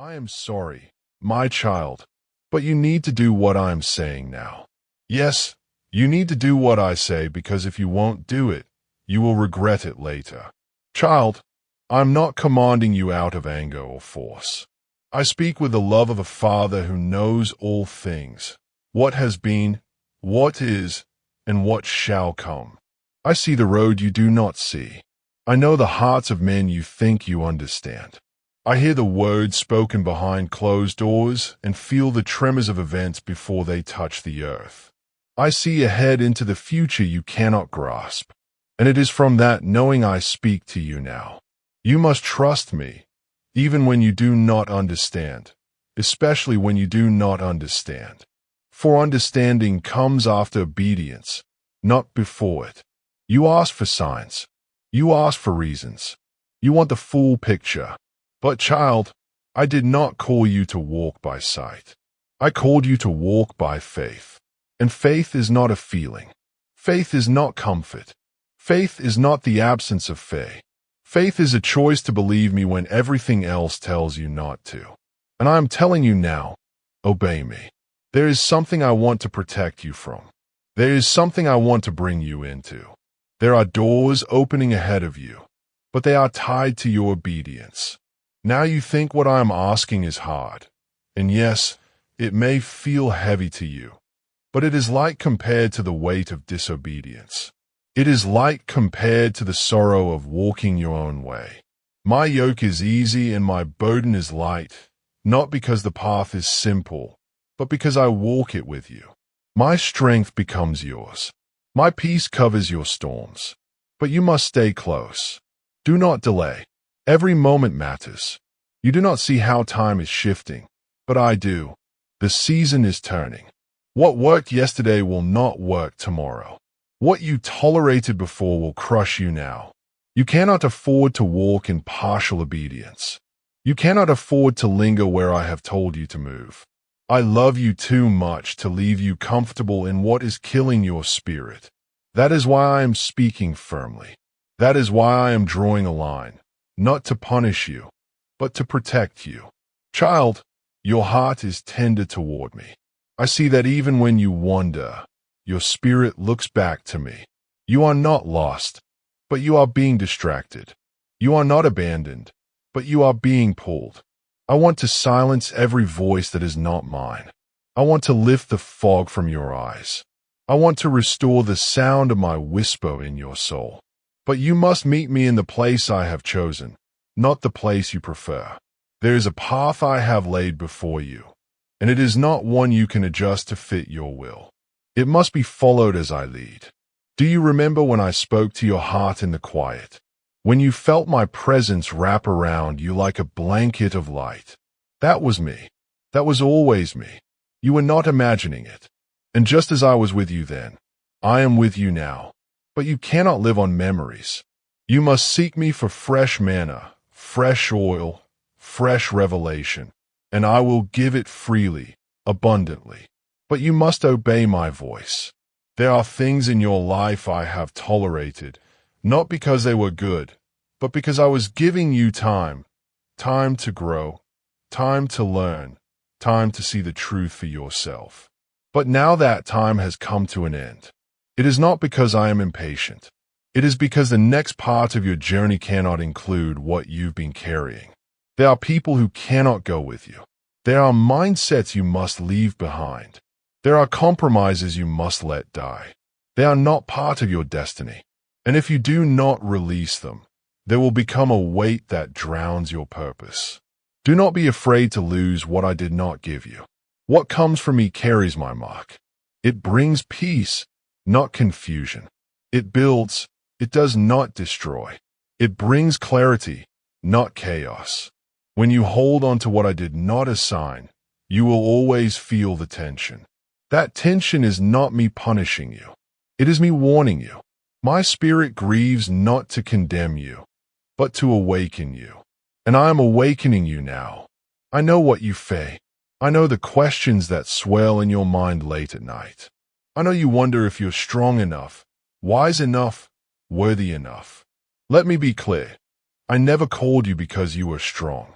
I am sorry, my child, but you need to do what I am saying now. Yes, you need to do what I say because if you won't do it, you will regret it later. Child, I'm not commanding you out of anger or force. I speak with the love of a father who knows all things, what has been, what is, and what shall come. I see the road you do not see. I know the hearts of men you think you understand. I hear the words spoken behind closed doors and feel the tremors of events before they touch the earth. I see ahead into the future you cannot grasp, and it is from that knowing I speak to you now. You must trust me, even when you do not understand, especially when you do not understand. For understanding comes after obedience, not before it. You ask for signs. You ask for reasons. You want the full picture. But child, I did not call you to walk by sight. I called you to walk by faith. And faith is not a feeling. Faith is not comfort. Faith is not the absence of faith. Faith is a choice to believe me when everything else tells you not to. And I am telling you now, obey me. There is something I want to protect you from. There is something I want to bring you into. There are doors opening ahead of you, but they are tied to your obedience. Now you think what I am asking is hard. And yes, it may feel heavy to you, but it is light compared to the weight of disobedience. It is light compared to the sorrow of walking your own way. My yoke is easy and my burden is light, not because the path is simple, but because I walk it with you. My strength becomes yours. My peace covers your storms. But you must stay close. Do not delay. Every moment matters. You do not see how time is shifting, but I do. The season is turning. What worked yesterday will not work tomorrow. What you tolerated before will crush you now. You cannot afford to walk in partial obedience. You cannot afford to linger where I have told you to move. I love you too much to leave you comfortable in what is killing your spirit. That is why I am speaking firmly. That is why I am drawing a line, not to punish you, but to protect you. Child, your heart is tender toward me. I see that even when you wander, your spirit looks back to me. You are not lost, but you are being distracted. You are not abandoned, but you are being pulled. I want to silence every voice that is not mine. I want to lift the fog from your eyes. I want to restore the sound of my whisper in your soul. But you must meet me in the place I have chosen, not the place you prefer. There is a path I have laid before you, and it is not one you can adjust to fit your will. It must be followed as I lead. Do you remember when I spoke to your heart in the quiet? When you felt my presence wrap around you like a blanket of light? That was me. That was always me. You were not imagining it. And just as I was with you then, I am with you now. But you cannot live on memories. You must seek me for fresh manna, fresh oil, fresh revelation, and I will give it freely, abundantly. But you must obey my voice. There are things in your life I have tolerated, not because they were good, but because I was giving you time to grow, time to learn, time to see the truth for yourself. But now that time has come to an end. It is not because I am impatient. It is because the next part of your journey cannot include what you've been carrying. There are people who cannot go with you. There are mindsets you must leave behind. There are compromises you must let die. They are not part of your destiny. And if you do not release them, there will become a weight that drowns your purpose. Do not be afraid to lose what I did not give you. What comes from me carries my mark. It brings peace, not confusion. It builds, it does not destroy. It brings clarity, not chaos. When you hold on to what I did not assign, you will always feel the tension. That tension is not me punishing you. It is me warning you. My spirit grieves not to condemn you, but to awaken you. And I am awakening you now. I know what you face. I know the questions that swell in your mind late at night. I know you wonder if you're strong enough, wise enough, worthy enough. Let me be clear. I never called you because you were strong.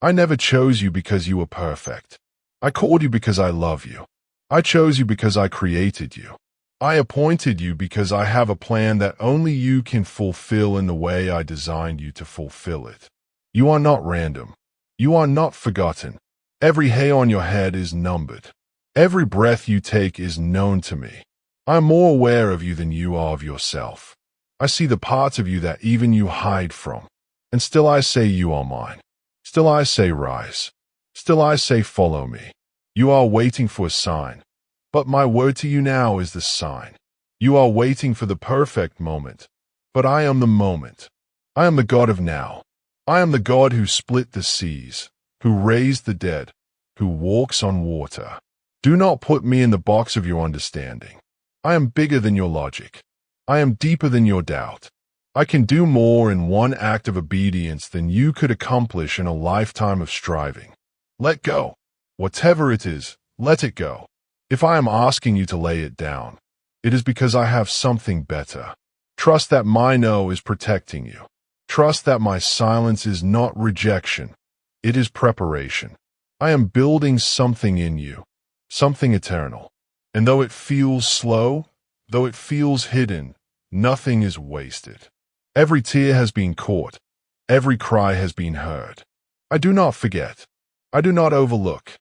I never chose you because you were perfect. I called you because I love you. I chose you because I created you. I appointed you because I have a plan that only you can fulfill in the way I designed you to fulfill it. You are not random. You are not forgotten. Every hair on your head is numbered. Every breath you take is known to me. I am more aware of you than you are of yourself. I see the parts of you that even you hide from. And still I say you are mine. Still I say rise. Still I say follow me. You are waiting for a sign. But my word to you now is the sign. You are waiting for the perfect moment. But I am the moment. I am the God of now. I am the God who split the seas, who raised the dead, who walks on water. Do not put me in the box of your understanding. I am bigger than your logic. I am deeper than your doubt. I can do more in one act of obedience than you could accomplish in a lifetime of striving. Let go. Whatever it is, let it go. If I am asking you to lay it down, it is because I have something better. Trust that my no is protecting you. Trust that my silence is not rejection. It is preparation. I am building something in you, something eternal. And though it feels slow, though it feels hidden, nothing is wasted. Every tear has been caught. Every cry has been heard. I do not forget. I do not overlook.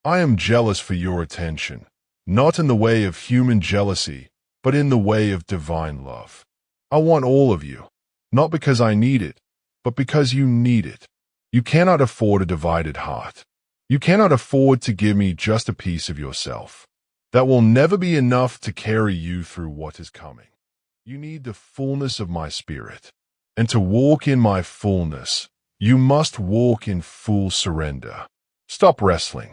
I am jealous for your attention, not in the way of human jealousy, but in the way of divine love. I want all of you, not because I need it, but because you need it. You cannot afford a divided heart. You cannot afford to give me just a piece of yourself. That will never be enough to carry you through what is coming. You need the fullness of my spirit. And to walk in my fullness, you must walk in full surrender. Stop wrestling.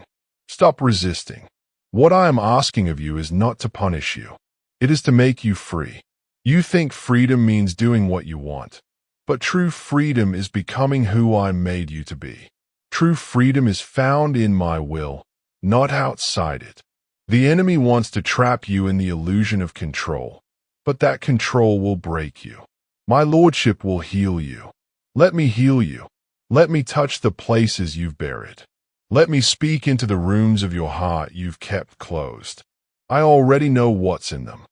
Stop resisting. What I am asking of you is not to punish you. It is to make you free. You think freedom means doing what you want. But true freedom is becoming who I made you to be. True freedom is found in my will, not outside it. The enemy wants to trap you in the illusion of control, but that control will break you. My lordship will heal you. Let me heal you. Let me touch the places you've buried. Let me speak into the rooms of your heart you've kept closed. I already know what's in them.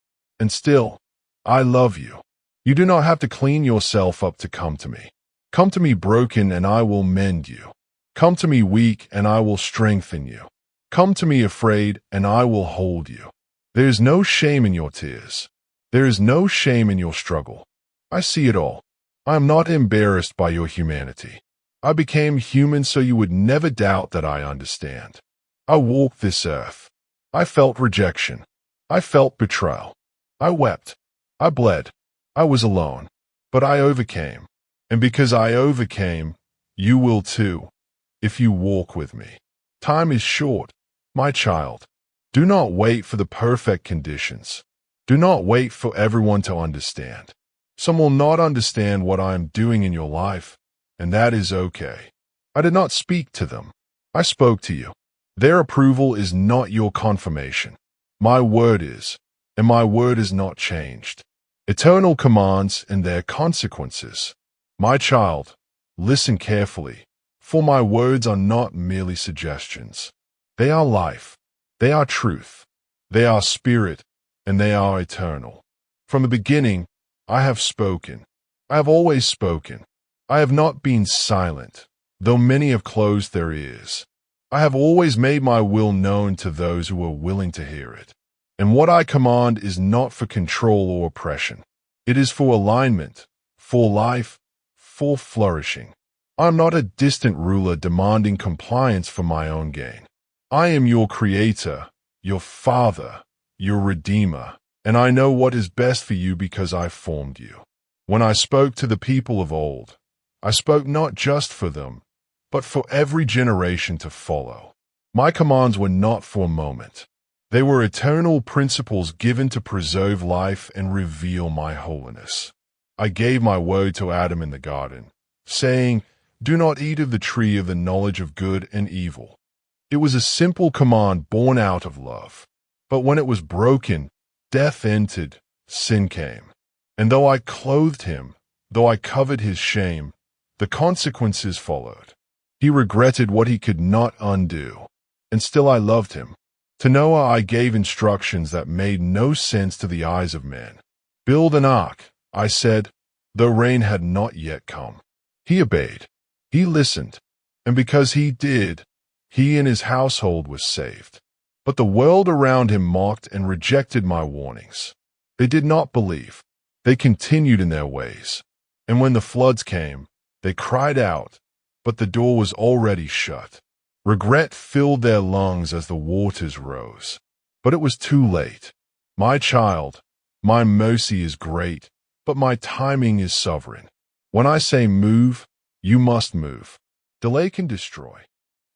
And still, I love you. You do not have to clean yourself up to come to me. Come to me broken and I will mend you. Come to me weak and I will strengthen you. Come to me afraid and I will hold you. There is no shame in your tears. There is no shame in your struggle. I see it all. I am not embarrassed by your humanity. I became human so you would never doubt that I understand. I walked this earth. I felt rejection. I felt betrayal. I wept. I bled. I was alone. But I overcame. And because I overcame, you will too, if you walk with me. Time is short, my child. Do not wait for the perfect conditions. Do not wait for everyone to understand. Some will not understand what I am doing in your life, and that is okay. I did not speak to them. I spoke to you. Their approval is not your confirmation. My word is, and my word is not changed. Eternal commands and their consequences. My child, listen carefully, for my words are not merely suggestions. They are life. They are truth. They are spirit, and they are eternal. From the beginning, I have spoken. I have always spoken. I have not been silent, though many have closed their ears. I have always made my will known to those who are willing to hear it. And what I command is not for control or oppression. It is for alignment, for life, for flourishing. I am not a distant ruler demanding compliance for my own gain. I am your creator, your father, your redeemer, and I know what is best for you because I formed you. When I spoke to the people of old, I spoke not just for them, but for every generation to follow. My commands were not for a moment. They were eternal principles given to preserve life and reveal my holiness. I gave my word to Adam in the garden, saying, "Do not eat of the tree of the knowledge of good and evil." It was a simple command born out of love. But when it was broken, death entered, sin came. And though I clothed him, though I covered his shame, the consequences followed. He regretted what he could not undo. And still I loved him. To Noah I gave instructions that made no sense to the eyes of men. Build an ark, I said, though rain had not yet come. He obeyed. He listened. And because he did, he and his household was saved. But the world around him mocked and rejected my warnings. They did not believe. They continued in their ways. And when the floods came, they cried out, but the door was already shut. Regret filled their lungs as the waters rose. But it was too late. My child, my mercy is great, but my timing is sovereign. When I say move, you must move. Delay can destroy.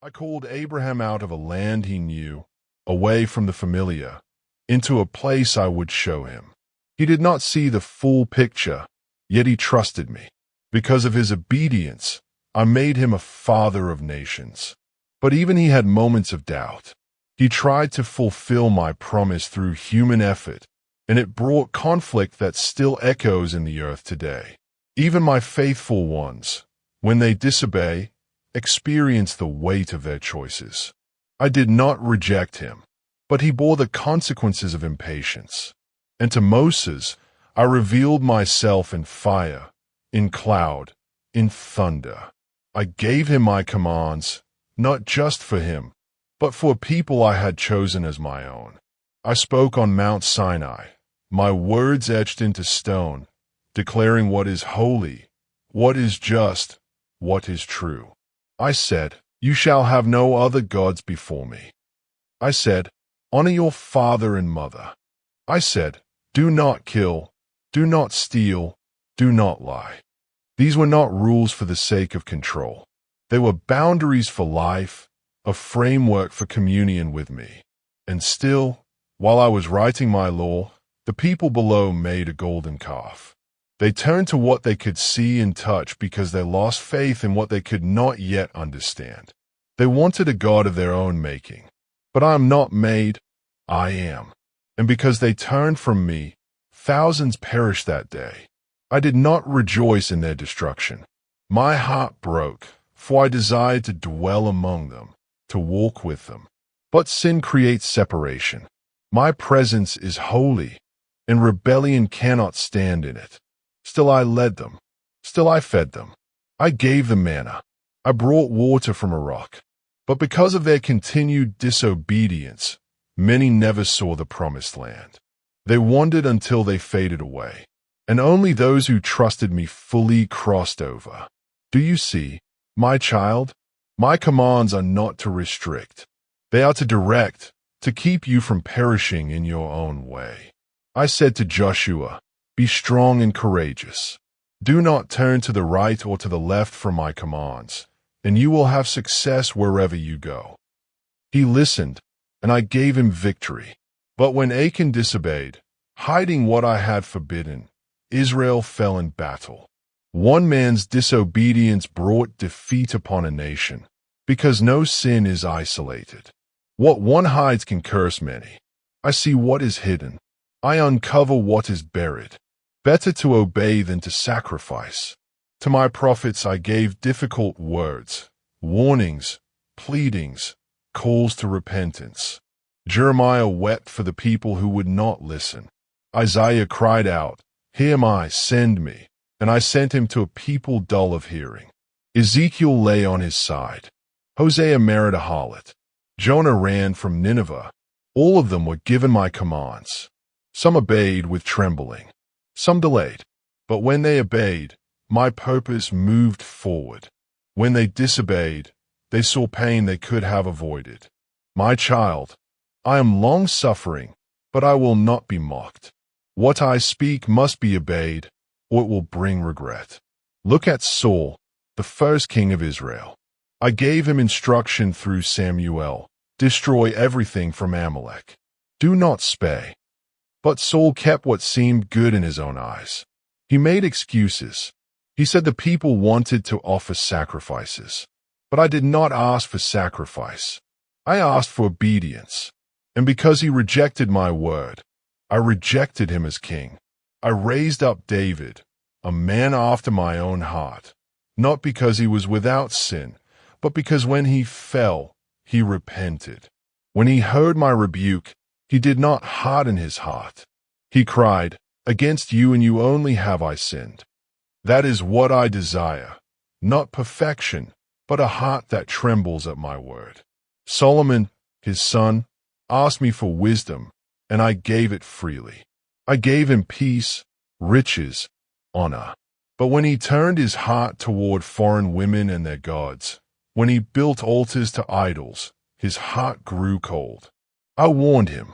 I called Abraham out of a land he knew, away from the familiar, into a place I would show him. He did not see the full picture, yet he trusted me. Because of his obedience, I made him a father of nations. But even he had moments of doubt. He tried to fulfill my promise through human effort, and it brought conflict that still echoes in the earth today. Even my faithful ones, when they disobey, experience the weight of their choices. I did not reject him, but he bore the consequences of impatience. And to Moses, I revealed myself in fire, in cloud, in thunder. I gave him my commands, not just for him, but for people I had chosen as my own. I spoke on Mount Sinai, my words etched into stone, declaring what is holy, what is just, what is true. I said, you shall have no other gods before me. I said, honor your father and mother. I said, do not kill, do not steal, do not lie. These were not rules for the sake of control. They were boundaries for life, a framework for communion with me. And still, while I was writing my law, the people below made a golden calf. They turned to what they could see and touch because they lost faith in what they could not yet understand. They wanted a God of their own making. But I am not made, I am. And because they turned from me, thousands perished that day. I did not rejoice in their destruction. My heart broke, for I desired to dwell among them, to walk with them. But sin creates separation. My presence is holy, and rebellion cannot stand in it. Still I led them. Still I fed them. I gave them manna. I brought water from a rock. But because of their continued disobedience, many never saw the promised land. They wandered until they faded away, and only those who trusted me fully crossed over. Do you see, my child? My commands are not to restrict. They are to direct, to keep you from perishing in your own way. I said to Joshua, be strong and courageous. Do not turn to the right or to the left from my commands, and you will have success wherever you go. He listened, and I gave him victory. But when Achan disobeyed, hiding what I had forbidden, Israel fell in battle. One man's disobedience brought defeat upon a nation, because no sin is isolated. What one hides can curse many. I see what is hidden. I uncover what is buried. Better to obey than to sacrifice. To my prophets I gave difficult words, warnings, pleadings, calls to repentance. Jeremiah wept for the people who would not listen. Isaiah cried out, here am I, send me. And I sent him to a people dull of hearing. Ezekiel lay on his side. Hosea married a harlot. Jonah ran from Nineveh. All of them were given my commands. Some obeyed with trembling. Some delayed. But when they obeyed, my purpose moved forward. When they disobeyed, they saw pain they could have avoided. My child, I am long-suffering, but I will not be mocked. What I speak must be obeyed, or it will bring regret. Look at Saul, the first king of Israel. I gave him instruction through Samuel, destroy everything from Amalek. Do not spare. But Saul kept what seemed good in his own eyes. He made excuses. He said the people wanted to offer sacrifices. But I did not ask for sacrifice. I asked for obedience. And because he rejected my word, I rejected him as king. I raised up David, a man after my own heart, not because he was without sin, but because when he fell, he repented. When he heard my rebuke, he did not harden his heart. He cried, "Against you and you only have I sinned." That is what I desire, not perfection, but a heart that trembles at my word. Solomon, his son, asked me for wisdom, and I gave it freely. I gave him peace, riches, honor. But when he turned his heart toward foreign women and their gods, when he built altars to idols, his heart grew cold. I warned him.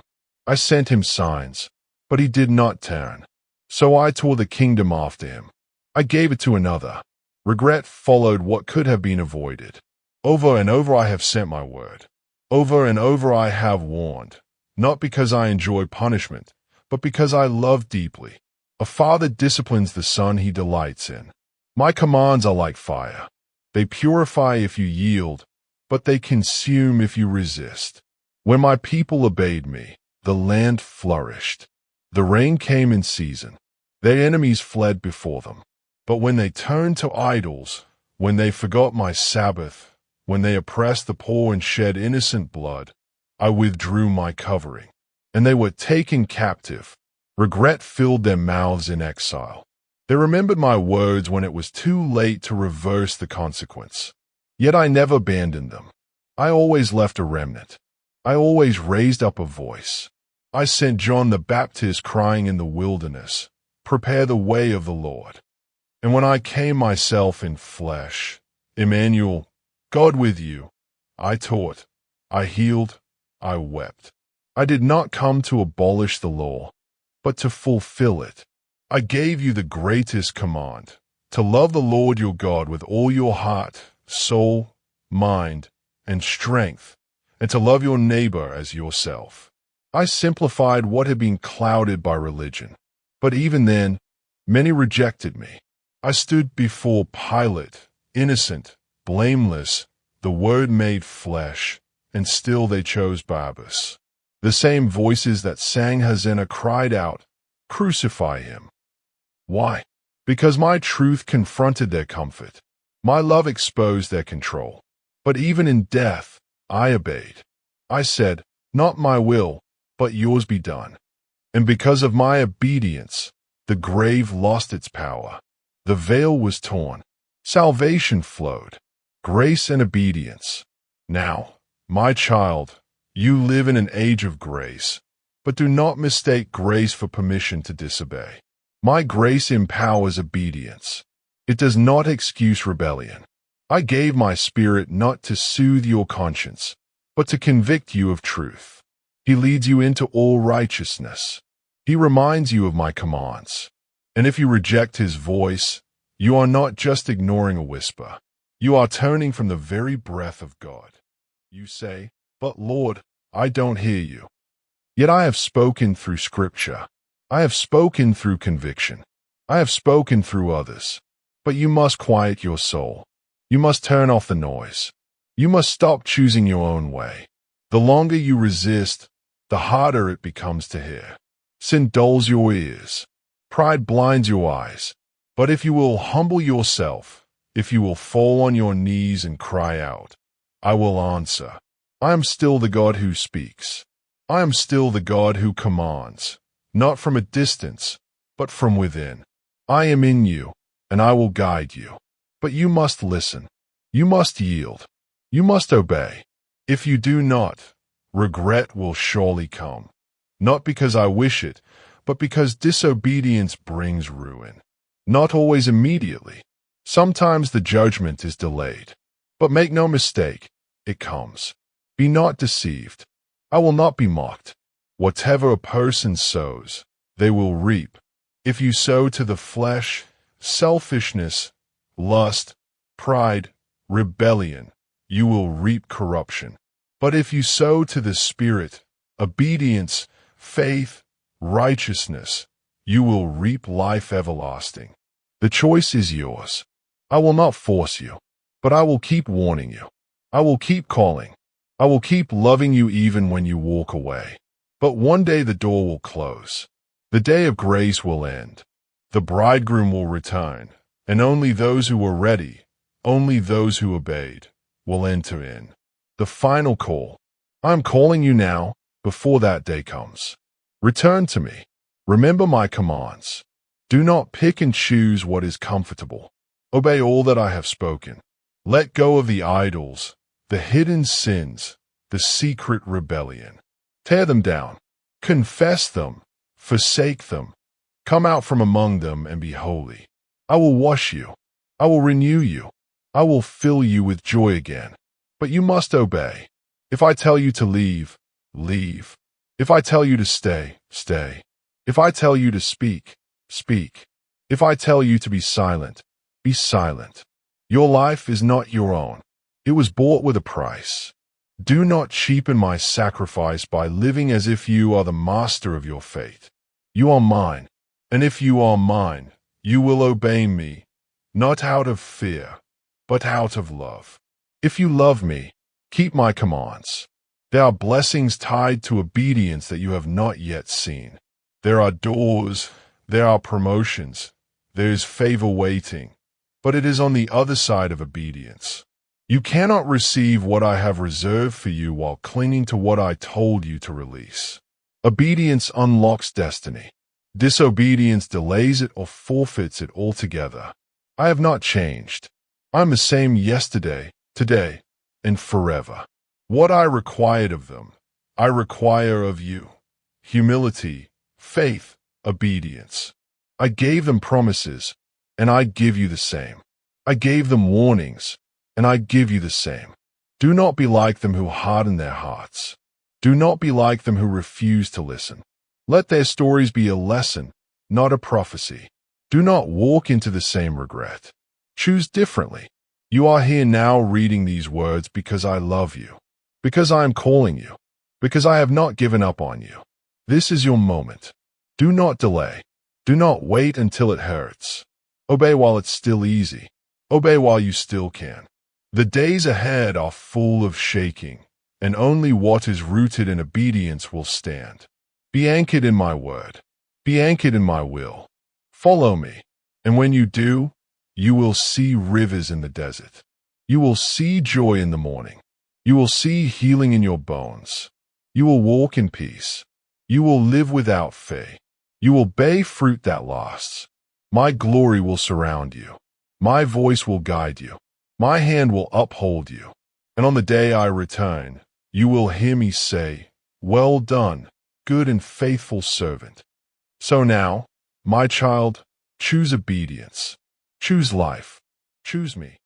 I sent him signs, but he did not turn. So I tore the kingdom after him. I gave it to another. Regret followed what could have been avoided. Over and over I have sent my word. Over and over I have warned, not because I enjoy punishment, but because I love deeply. A father disciplines the son he delights in. My commands are like fire. They purify if you yield, but they consume if you resist. When my people obeyed me, the land flourished. The rain came in season. Their enemies fled before them. But when they turned to idols, when they forgot my Sabbath, when they oppressed the poor and shed innocent blood, I withdrew my covering, and they were taken captive. Regret filled their mouths in exile. They remembered my words when it was too late to reverse the consequence. Yet I never abandoned them. I always left a remnant. I always raised up a voice. I sent John the Baptist crying in the wilderness, "Prepare the way of the Lord." And when I came myself in flesh, Emmanuel, God with you, I taught, I healed, I wept. I did not come to abolish the law, but to fulfill it. I gave you the greatest command, to love the Lord your God with all your heart, soul, mind, and strength, and to love your neighbor as yourself. I simplified what had been clouded by religion, but even then, many rejected me. I stood before Pilate, innocent, blameless, the Word made flesh, and still they chose Barabbas. The same voices that sang Hosanna cried out, "Crucify him." Why? Because my truth confronted their comfort. My love exposed their control. But even in death, I obeyed. I said, "Not my will, but yours be done." And because of my obedience, the grave lost its power. The veil was torn. Salvation flowed. Grace and obedience. Now, my child, you live in an age of grace, but do not mistake grace for permission to disobey. My grace empowers obedience. It does not excuse rebellion. I gave my Spirit not to soothe your conscience, but to convict you of truth. He leads you into all righteousness. He reminds you of my commands. And if you reject his voice, you are not just ignoring a whisper. You are turning from the very breath of God. You say, "But Lord, I don't hear you." Yet I have spoken through Scripture. I have spoken through conviction. I have spoken through others. But you must quiet your soul. You must turn off the noise. You must stop choosing your own way. The longer you resist, the harder it becomes to hear. Sin dulls your ears. Pride blinds your eyes. But if you will humble yourself, if you will fall on your knees and cry out, I will answer. I am still the God who speaks. I am still the God who commands, not from a distance, but from within. I am in you, and I will guide you. But you must listen. You must yield. You must obey. If you do not, regret will surely come. Not because I wish it, but because disobedience brings ruin. Not always immediately. Sometimes the judgment is delayed. But make no mistake, it comes. Be not deceived. I will not be mocked. Whatever a person sows, they will reap. If you sow to the flesh, selfishness, lust, pride, rebellion, you will reap corruption. But if you sow to the Spirit, obedience, faith, righteousness, you will reap life everlasting. The choice is yours. I will not force you, but I will keep warning you. I will keep calling. I will keep loving you even when you walk away. But one day the door will close. The day of grace will end. The bridegroom will return, and only those who were ready, only those who obeyed, will enter in. The final call. I am calling you now, before that day comes. Return to me. Remember my commands. Do not pick and choose what is comfortable. Obey all that I have spoken. Let go of the idols, the hidden sins, the secret rebellion. Tear them down. Confess them. Forsake them. Come out from among them and be holy. I will wash you. I will renew you. I will fill you with joy again. But you must obey. If I tell you to leave, leave. If I tell you to stay, stay. If I tell you to speak, speak. If I tell you to be silent, be silent. Your life is not your own. It was bought with a price. Do not cheapen my sacrifice by living as if you are the master of your fate. You are mine, and if you are mine, you will obey me, not out of fear, but out of love. If you love me, keep my commands. There are blessings tied to obedience that you have not yet seen. There are doors, there are promotions, there is favor waiting, but it is on the other side of obedience. You cannot receive what I have reserved for you while clinging to what I told you to release. Obedience unlocks destiny. Disobedience delays it or forfeits it altogether. I have not changed. I am the same yesterday, today, and forever. What I required of them, I require of you. Humility, faith, obedience. I gave them promises, and I give you the same. I gave them warnings, and I give you the same. Do not be like them who harden their hearts. Do not be like them who refuse to listen. Let their stories be a lesson, not a prophecy. Do not walk into the same regret. Choose differently. You are here now reading these words because I love you, because I am calling you, because I have not given up on you. This is your moment. Do not delay. Do not wait until it hurts. Obey while it's still easy. Obey while you still can. The days ahead are full of shaking, and only what is rooted in obedience will stand. Be anchored in my word. Be anchored in my will. Follow me, and when you do, you will see rivers in the desert. You will see joy in the morning. You will see healing in your bones. You will walk in peace. You will live without fear. You will bear fruit that lasts. My glory will surround you. My voice will guide you. My hand will uphold you. And on the day I return, you will hear me say, "Well done, good and faithful servant." So now, my child, choose obedience. Choose life. Choose me.